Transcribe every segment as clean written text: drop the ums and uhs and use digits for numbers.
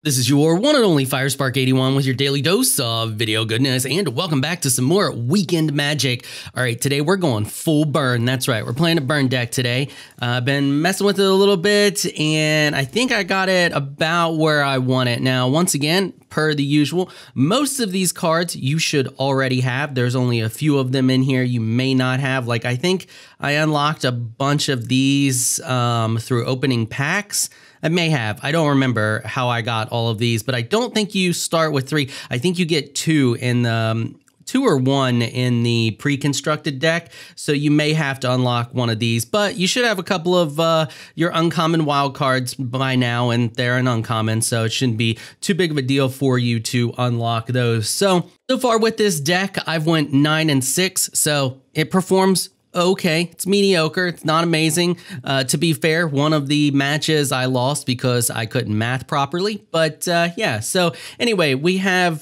This is your one and only 𝐈𝙪𝙩𝙧𝙤 with your daily dose of video goodness, and welcome back to some more weekend magic. All right, today we're going full burn. That's right, we're playing a burn deck today. I've been messing with it a little bit, and I think I got it about where I want it. Now, once again, per the usual, most of these cards you should already have. There's only a few of them in here you may not have. Like, I think I unlocked a bunch of these through opening packs. I may have. I don't remember how I got all of these, but I don't think you start with 3. I think you get 2 in the 2 or 1 in the pre-constructed deck, so you may have to unlock one of these, but you should have a couple of your uncommon wild cards by now, and they're an uncommon, so it shouldn't be too big of a deal for you to unlock those. So far with this deck, I've went 9 and 6, so it performs okay. It's mediocre. It's not amazing. To be fair, one of the matches I lost because I couldn't math properly. But yeah, so anyway, we have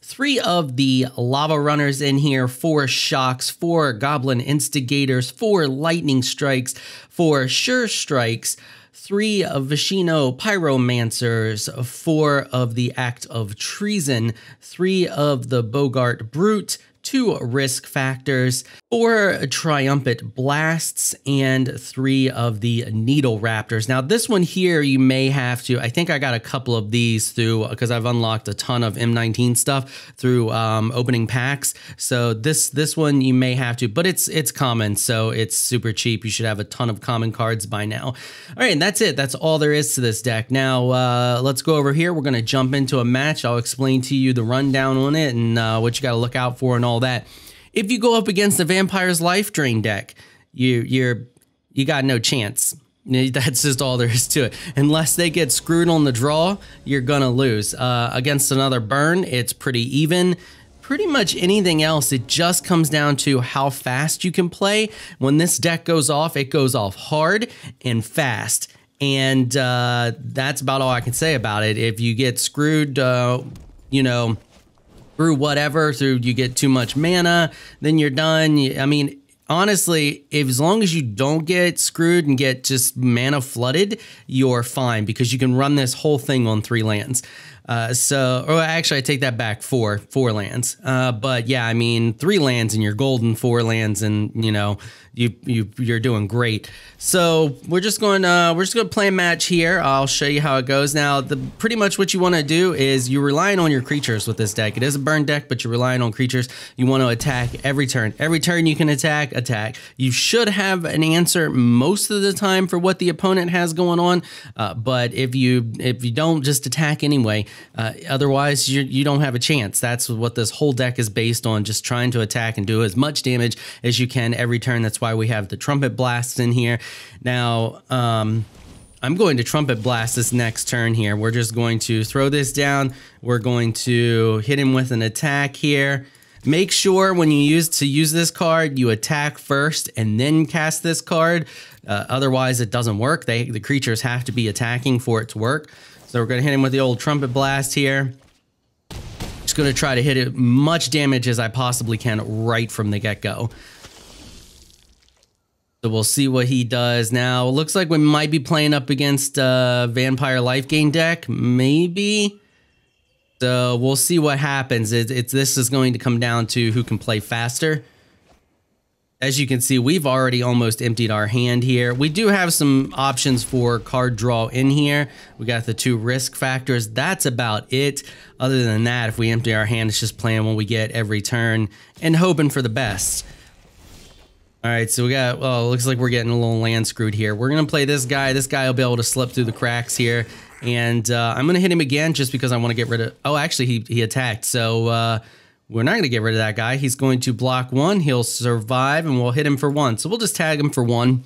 3 of the lava runners in here, 4 shocks, 4 goblin instigators, 4 lightning strikes, 4 sure strikes, 3 of 𝐆𝐞𝐭 pyromancers, 4 of the act of treason, 3 of the Boggart brute, 2 risk factors, 4 triumphant blasts, and 3 of the needle raptors. Now this one here, you may have to, I think I got a couple of these through, because I've unlocked a ton of M19 stuff through opening packs. So this one you may have to, but it's common, so it's super cheap. You should have a ton of common cards by now. All right, and that's it. That's all there is to this deck. Now let's go over here. We're gonna jump into a match. I'll explain to you the rundown on it and what you gotta look out for and all that. If you go up against the Vampire's Life Drain deck, you got no chance. That's just all there is to it. Unless they get screwed on the draw, you're gonna lose. Against another burn, it's pretty even. Pretty much anything else, it just comes down to how fast you can play. When this deck goes off, it goes off hard and fast. And that's about all I can say about it. If you get screwed, you know, through whatever, through you get too much mana, then you're done. I mean, honestly, as long as you don't get screwed and get just mana flooded, you're fine, because you can run this whole thing on 3 lands. Or actually, I take that back, 4 lands. But yeah, I mean, 3 lands and you're golden, 4 lands, and you know, you're doing great. So we're just going to play a match here. I'll show you how it goes. Now, pretty much what you want to do is you're relying on your creatures with this deck. It is a burn deck, but you're relying on creatures. You want to attack every turn. Every turn you can attack. You should have an answer most of the time for what the opponent has going on. But if you don't, just attack anyway. Otherwise, you don't have a chance. That's what this whole deck is based on, just trying to attack and do as much damage as you can every turn. That's why we have the trumpet blasts in here. Now, I'm going to trumpet blast this next turn here. We're just going to throw this down. We're going to hit him with an attack here. Make sure when you use this card, you attack first and then cast this card. Otherwise, it doesn't work. The creatures have to be attacking for it to work. So we're going to hit him with the old trumpet blast here. Just going to try to hit it much damage as I possibly can right from the get-go. So we'll see what he does. Now, it looks like we might be playing up against Vampire Life Gain deck, maybe. So we'll see what happens. This is going to come down to who can play faster. As you can see, we've already almost emptied our hand here. We do have some options for card draw in here. We got the 2 risk factors. That's about it. Other than that, if we empty our hand, it's just playing what we get every turn and hoping for the best. All right, so we got, well, it looks like we're getting a little land screwed here. We're going to play this guy. This guy will be able to slip through the cracks here. And I'm going to hit him again just because I want to get rid of, oh, actually, he attacked. So we're not going to get rid of that guy. He's going to block 1. He'll survive, and we'll hit him for 1. So we'll just tag him for 1.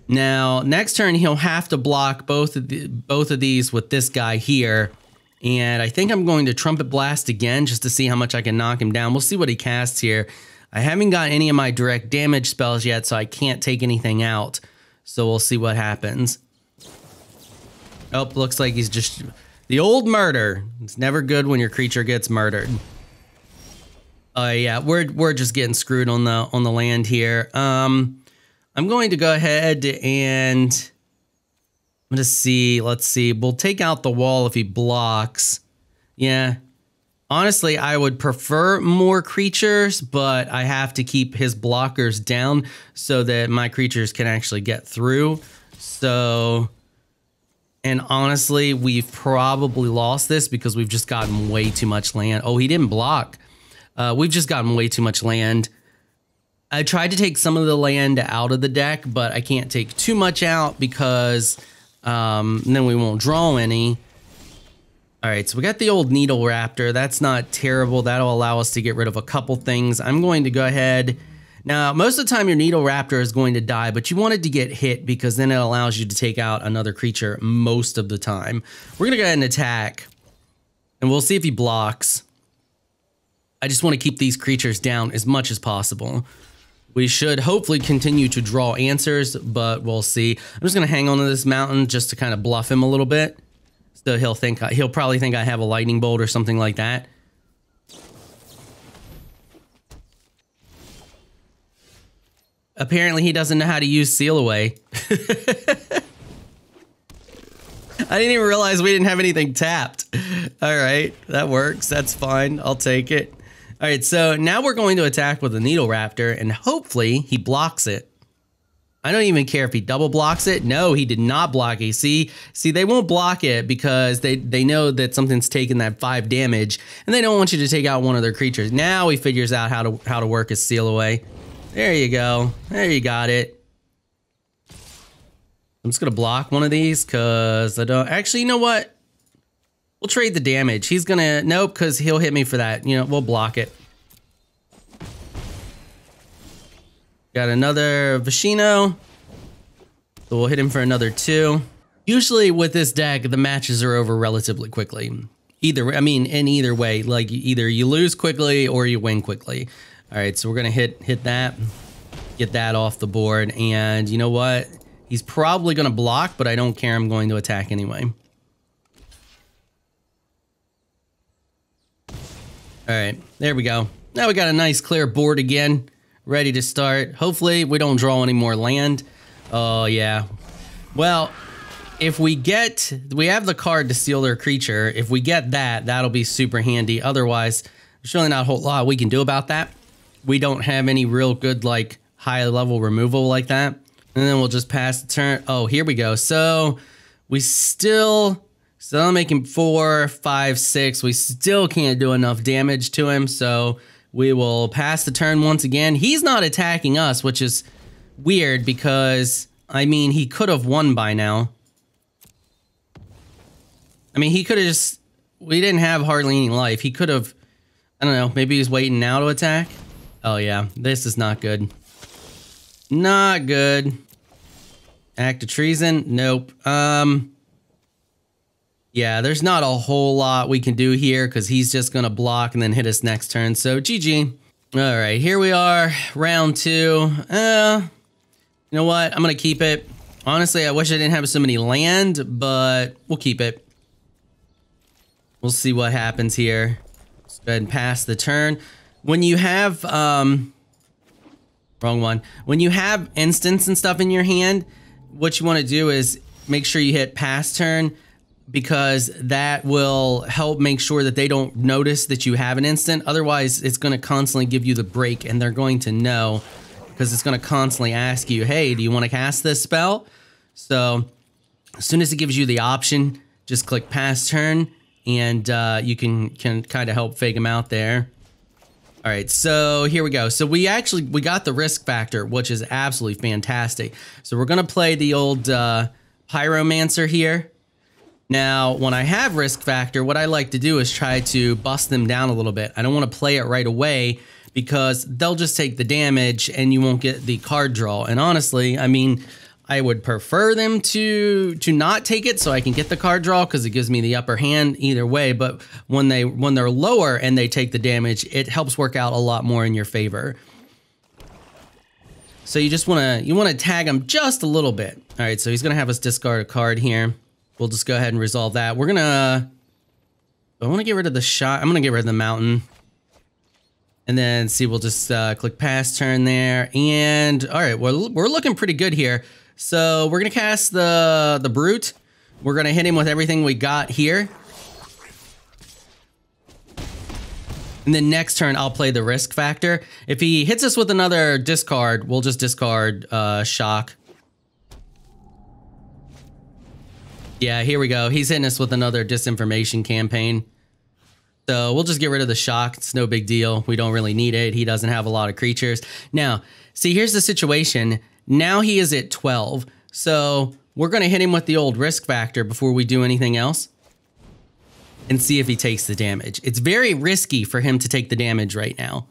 Now, next turn, he'll have to block both of these with this guy here. And I think I'm going to trumpet blast again just to see how much I can knock him down. We'll see what he casts here. I haven't got any of my direct damage spells yet, so I can't take anything out. So we'll see what happens. Oh, looks like he's just... The old murder. It's never good when your creature gets murdered. Yeah, we're just getting screwed on the land here. I'm going to go ahead and I'm gonna see, let's see. We'll take out the wall if he blocks. Yeah. Honestly, I would prefer more creatures, but I have to keep his blockers down so that my creatures can actually get through. So, and honestly, we've probably lost this because we've just gotten way too much land. Oh, he didn't block. We've just gotten way too much land. I tried to take some of the land out of the deck, but I can't take too much out because then we won't draw any. All right, so we got the old Needle Raptor. That's not terrible. That'll allow us to get rid of a couple things. I'm going to go ahead. Now, most of the time your Needle Raptor is going to die, but you want it to get hit because then it allows you to take out another creature most of the time. We're gonna go ahead and attack, and we'll see if he blocks. I just want to keep these creatures down as much as possible. We should hopefully continue to draw answers, but we'll see. I'm just gonna hang on to this mountain just to kind of bluff him a little bit. So he'll probably think I have a lightning bolt or something like that. Apparently he doesn't know how to use Seal Away. I didn't even realize we didn't have anything tapped. All right, that works. That's fine. I'll take it. All right, so now we're going to attack with the Needle Raptor, and hopefully he blocks it. I don't even care if he double blocks it. No, he did not block it. See, they won't block it because they know that something's taking that 5 damage, and they don't want you to take out one of their creatures. Now he figures out how to work his Seal Away. There you go. There you got it. I'm just gonna block one of these because I don't. Actually, you know what? We'll trade the damage. He's gonna nope because he'll hit me for that. You know, we'll block it. Got another Vashino. So we'll hit him for another 2. Usually with this deck, the matches are over relatively quickly. In either way, like either you lose quickly or you win quickly. All right, so we're gonna hit that, get that off the board, and you know what? He's probably gonna block, but I don't care. I'm going to attack anyway. All right, there we go. Now we got a nice clear board again. Ready to start. Hopefully we don't draw any more land. Oh yeah. Well, if we have the card to seal their creature. If we get that, that'll be super handy. Otherwise, there's really not a whole lot we can do about that. We don't have any real good like high level removal like that. And then we'll just pass the turn. Oh, here we go. So we still making 4, 5, 6. We still can't do enough damage to him. So we will pass the turn once again. He's not attacking us, which is weird because, I mean, he could have won by now. I mean, he could have just, we didn't have hardly any life. He could have, I don't know, maybe he's waiting now to attack. Oh yeah, this is not good. Not good. Act of treason? Nope. Yeah, there's not a whole lot we can do here because he's just going to block and then hit us next turn. So, GG. All right, here we are. Round 2. You know what? I'm going to keep it. Honestly, I wish I didn't have so many land, but we'll keep it. We'll see what happens here. Let's go ahead and pass the turn. When you have... wrong one. When you have instants and stuff in your hand, what you want to do is make sure you hit pass turn, because that will help make sure that they don't notice that you have an instant. Otherwise, it's going to constantly give you the break, and they're going to know because it's going to constantly ask you, hey, do you want to cast this spell? So as soon as it gives you the option, just click pass turn, and you can kind of help fake them out there. All right, so here we go. So we got the risk factor, which is absolutely fantastic. So we're going to play the old Pyromancer here. Now, when I have risk factor, what I like to do is try to bust them down a little bit. I don't want to play it right away because they'll just take the damage and you won't get the card draw. And honestly, I mean, I would prefer them to not take it so I can get the card draw because it gives me the upper hand either way. But when they're lower and they take the damage, it helps work out a lot more in your favor. So you want to tag him just a little bit. All right, so he's gonna have us discard a card here. We'll just go ahead and resolve that. I want to get rid of the shot. I'm gonna get rid of the mountain. And then see, we'll just click pass turn there. And all right, we're looking pretty good here. So we're gonna cast the Brute. We're gonna hit him with everything we got here. And then next turn, I'll play the risk factor. If he hits us with another discard, we'll just discard shock. Yeah, here we go. He's hitting us with another disinformation campaign. So we'll just get rid of the shock. It's no big deal. We don't really need it. He doesn't have a lot of creatures. Now, see, here's the situation. Now he is at 12. So we're going to hit him with the old risk factor before we do anything else and see if he takes the damage. It's very risky for him to take the damage right now.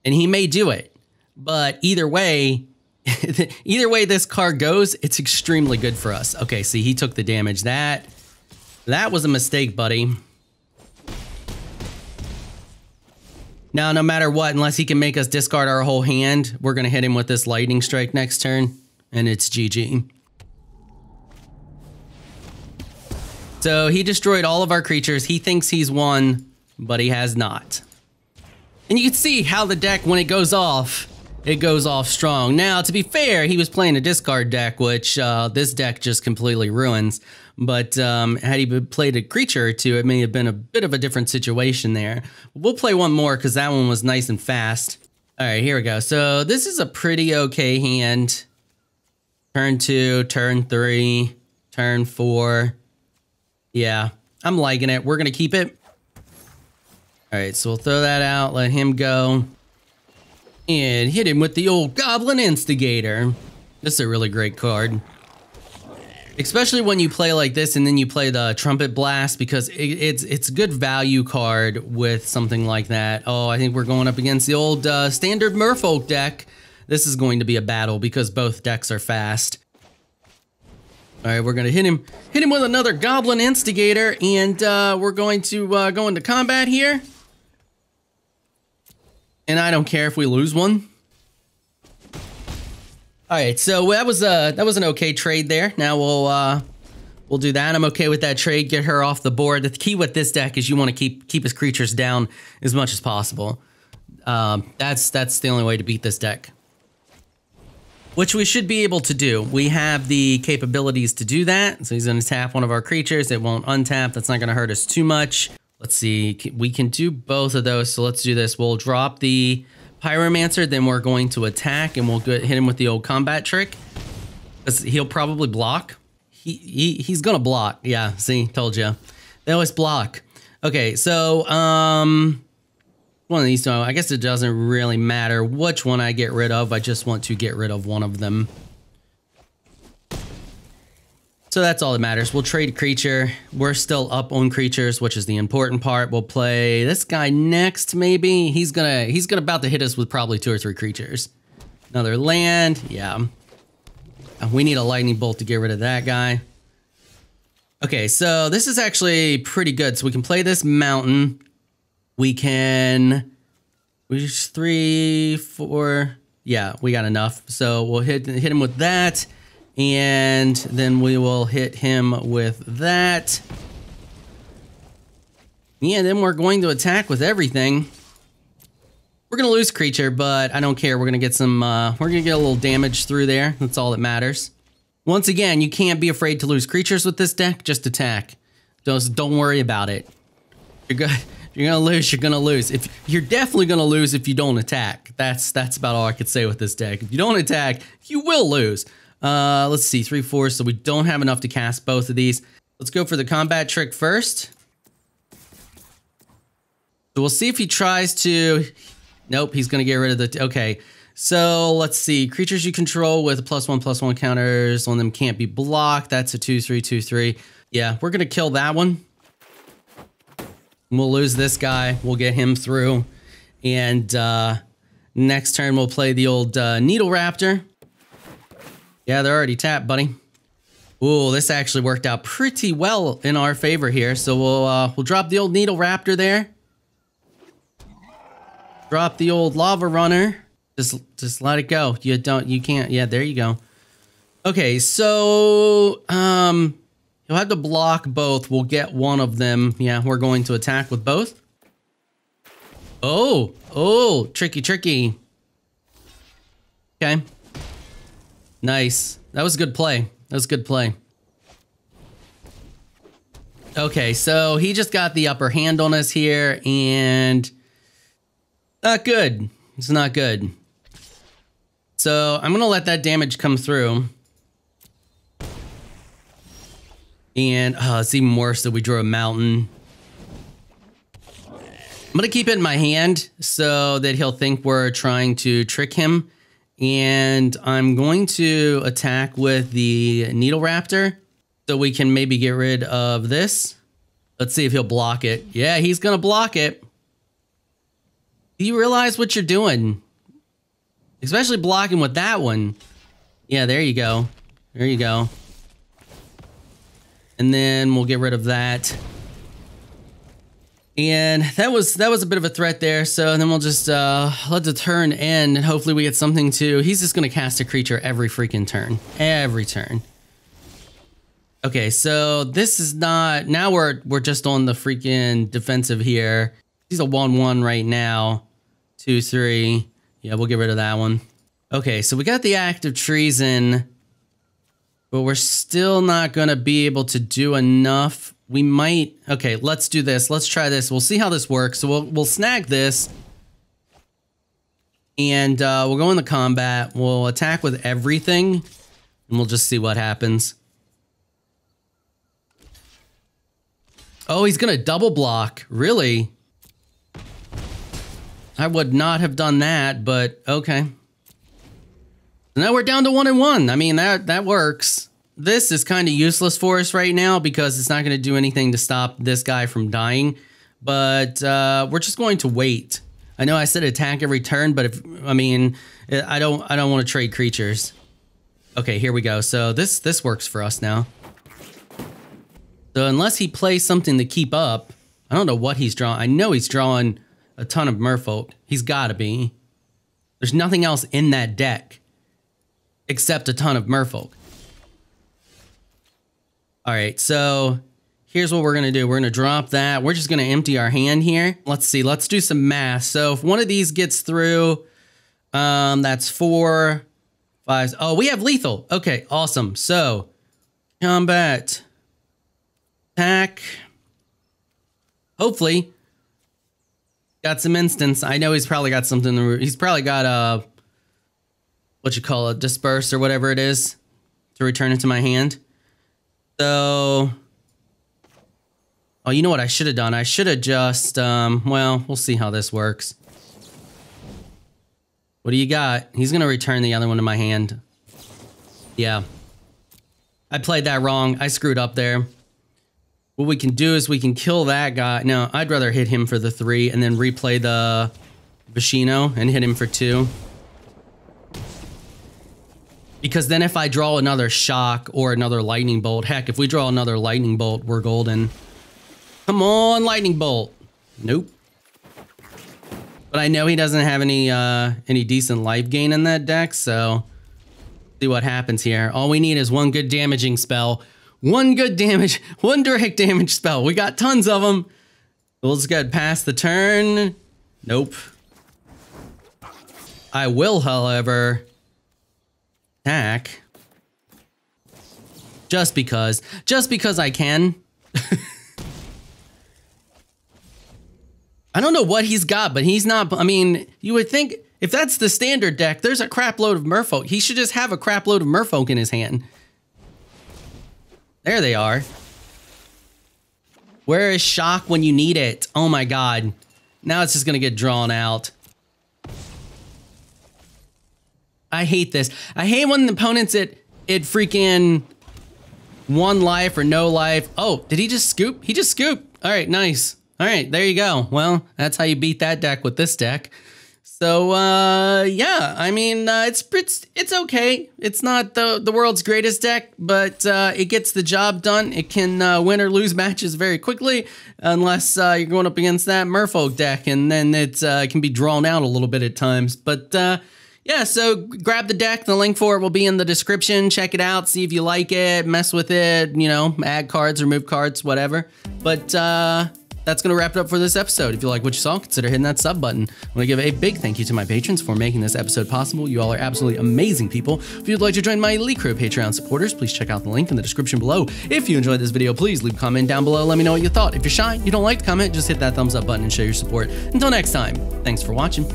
And he may do it. But either way, this card goes, it's extremely good for us. Okay, see, he took the damage. That was a mistake, buddy. Now, no matter what, unless he can make us discard our whole hand, we're going to hit him with this lightning strike next turn, and it's GG. So he destroyed all of our creatures. He thinks he's won, but he has not. And you can see how the deck, when it goes off strong. Now, to be fair, he was playing a discard deck, which this deck just completely ruins. But had he played a creature or two, it may have been a bit of a different situation there. We'll play one more because that one was nice and fast. All right, here we go. So this is a pretty okay hand. Turn 2, turn 3, turn 4. Yeah, I'm liking it. We're going to keep it. All right, so we'll throw that out, let him go. And hit him with the old Goblin Instigator. This is a really great card. Especially when you play like this and then you play the Trumpet Blast, because it's a good value card with something like that. Oh, I think we're going up against the old standard Merfolk deck. This is going to be a battle because both decks are fast. All right, we're going to hit him with another Goblin Instigator, and we're going to go into combat here. And I don't care if we lose one. All right, so that was an okay trade there. Now we'll do that. I'm okay with that trade. Get her off the board. The key with this deck is you want to keep his creatures down as much as possible. That's the only way to beat this deck, which we should be able to do. We have the capabilities to do that. So he's going to tap one of our creatures. It won't untap. That's not going to hurt us too much. Let's see. We can do both of those. So let's do this. We'll drop the Pyromancer, then we're going to attack, and we'll hit him with the old combat trick. Because he'll probably block. He's gonna block. Yeah, see, told you. They always block. Okay, so one of these two, I guess it doesn't really matter which one I get rid of. I just want to get rid of one of them. So that's all that matters. We'll trade creature. We're still up on creatures, which is the important part. We'll play this guy next, maybe. He's gonna about to hit us with probably 2 or 3 creatures. Another land, yeah. We need a lightning bolt to get rid of that guy. Okay, so this is actually pretty good. So we can play this mountain. We just 3, 4. Yeah, we got enough. So we'll hit him with that. And then we will hit him with that. Yeah, then we're going to attack with everything. We're going to lose creature, but I don't care. We're going to get some, we're going to get a little damage through there. That's all that matters. Once again, you can't be afraid to lose creatures with this deck. Just attack. Don't worry about it. You're going to lose, you're going to lose. You're definitely going to lose if you don't attack. That's about all I could say with this deck. If you don't attack, you will lose. Let's see, 3, 4, so we don't have enough to cast both of these. Let's go for the combat trick first. So we'll see if he tries to... Nope, he's going to get rid of the... Okay, so let's see. Creatures you control with +1/+1 counters on them can't be blocked. That's a 2/3, 2/3. Yeah, we're going to kill that one. We'll lose this guy. We'll get him through. And next turn, we'll play the old Needle Raptor. Yeah, they're already tapped, buddy. Ooh, this actually worked out pretty well in our favor here. So we'll drop the old Needle Raptor there. Drop the old Lava Runner. Just let it go. You can't. Yeah, there you go. Okay, so you'll have to block both. We'll get one of them. Yeah, we're going to attack with both. Oh, tricky. Okay. Nice. That was a good play. That was a good play. Okay, so he just got the upper hand on us here, and not good. It's not good. So I'm going to let that damage come through. And it's even worse that we drew a mountain. I'm going to keep it in my hand so that he'll think we're trying to trick him. And I'm going to attack with the Needle Raptor so we can maybe get rid of this. Let's see if he'll block it. Yeah, he's going to block it. Do you realize what you're doing? Especially blocking with that one. Yeah, there you go. There you go. And then we'll get rid of that. And that was a bit of a threat there. So then we'll just let the turn end, and hopefully we get something to. He's just gonna cast a creature every freaking turn. Every turn. Okay, so this is not. Now we're just on the freaking defensive here. He's a 1/1 right now. 2/3. Yeah, we'll get rid of that one. Okay, so we got the act of treason, but we're still not gonna be able to do enough. We might. Okay, let's do this. Let's try this. We'll see how this works. So we'll snag this, and we'll go into combat. We'll attack with everything, and we'll just see what happens. Oh, he's gonna double block. Really? I would not have done that, but okay. Now we're down to 1-1. I mean, that works. This is kind of useless for us right now because it's not going to do anything to stop this guy from dying. But we're just going to wait. I know I said attack every turn, but I don't want to trade creatures. Okay, here we go. So this works for us now. So unless he plays something to keep up, I don't know what he's drawing. I know he's drawing a ton of merfolk. He's got to be. There's nothing else in that deck except a ton of merfolk. All right, so here's what we're going to do. We're going to drop that. We're just going to empty our hand here. Let's see. Let's do some math. So if one of these gets through, that's 4, 5. Oh, we have lethal. Okay, awesome. So combat, attack. Hopefully got some instance. I know he's probably got something. He's probably got a, what you call it, disperse or whatever it is to return it to my hand. So, oh, you know what I should have done? I should have just, well, we'll see how this works. What do you got? He's going to return the other one to my hand. Yeah. I played that wrong. I screwed up there. What we can do is we can kill that guy. No, I'd rather hit him for the 3 and then replay the 𝐆𝐞𝐭 and hit him for 2. Because then if I draw another shock or another lightning bolt, heck, if we draw another lightning bolt, we're golden. Come on, lightning bolt. Nope. But I know he doesn't have any decent life gain in that deck, so see what happens here. All we need is one good damaging spell. One good damage, one direct damage spell. We got tons of them. We'll just get past the turn. Nope. I will, however, attack. Just because I can. I don't know what he's got, but he's not, I mean, you would think if that's the standard deck, there's a crap load of merfolk. He should just have a crap load of merfolk in his hand. There they are. Where is shock when you need it? Oh my god. Now it's just gonna get drawn out. I hate this. I hate when the opponent's at freaking 1 life or no life. Oh, did he just scoop? He just scooped. All right, nice. All right, there you go. Well, that's how you beat that deck with this deck. So, yeah, I mean, it's okay. It's not the world's greatest deck, but it gets the job done. It can win or lose matches very quickly, unless you're going up against that merfolk deck, and then it can be drawn out a little bit at times. But yeah, so grab the deck. The link for it will be in the description. Check it out. See if you like it. Mess with it. You know, add cards, remove cards, whatever. But that's going to wrap it up for this episode. If you like what you saw, consider hitting that sub button. I want to give a big thank you to my patrons for making this episode possible. You all are absolutely amazing people. If you'd like to join my elite crew of Patreon supporters, please check out the link in the description below. If you enjoyed this video, please leave a comment down below. Let me know what you thought. If you're shy, you don't like to comment, just hit that thumbs up button and show your support. Until next time, thanks for watching.